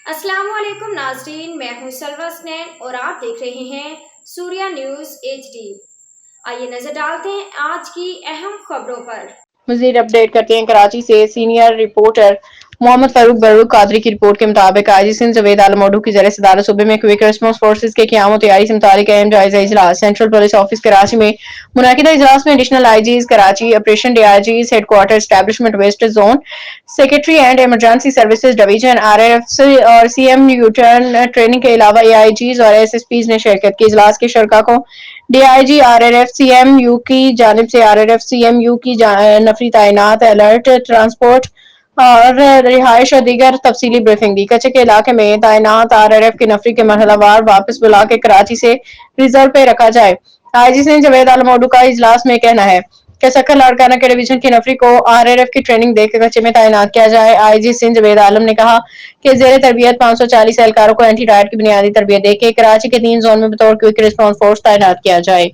अस्सलाम वालेकुम नाजरीन, मैं हूं सलवा स्नैन और आप देख रहे हैं सूर्या न्यूज़ HD। आइए नजर डालते हैं आज की अहम खबरों पर। मजीद अपडेट करते हैं कराची से सीनियर रिपोर्टर मोहम्मद फारूक बरूक कादरी की रिपोर्ट के मुताबिक आईजी सिंध जवेद आलम ओडू की ज़रिए सदारत सूबे में क्विक रिस्पांस फोर्सेज के क़याम और तैयारी से मुतालिक अहम जायजा इजलास। सेंट्रल पुलिस ऑफिस कराची में मुनाकिदा इजलास में additional IGs Karachi, operation DIGs headquarter establishment west zone, secretary and emergency services division RRF और सीएम न्यूटन ट्रेनिंग के अलावा एआईजीज और एसएसपीज ने शिरकत की। इजलास के शरका को डीआईजी आरआरएफ सीएमयू की जानिब से आरआरएफ सीएमयू की नफरी तैनात, अलर्ट, ट्रांसपोर्ट और रिहाइश और दीगर तफसीली ब्रीफिंग दी। कच्चे के इलाके में तैनात आरआरएफ की नफरी के मरहलावार वापस बुला के कराची से रिजर्व पे रखा जाए। आईजी सिंध जवेद आलम ओडू का इजलास में कहना है कि सक्खर लाड़काना के डिवीजन की नफरी को आरआरएफ की ट्रेनिंग देकर कच्चे में तैनात किया जाए। आईजी सिंध जवेद आलम ने कहा कि जेर तरबियत 540 एहलकारों को एंटी रायट की बुनियादी तरबियत देके कराची के 3 जोन में बतौर क्विक रिस्पांस फोर्स तैनात किया जाए।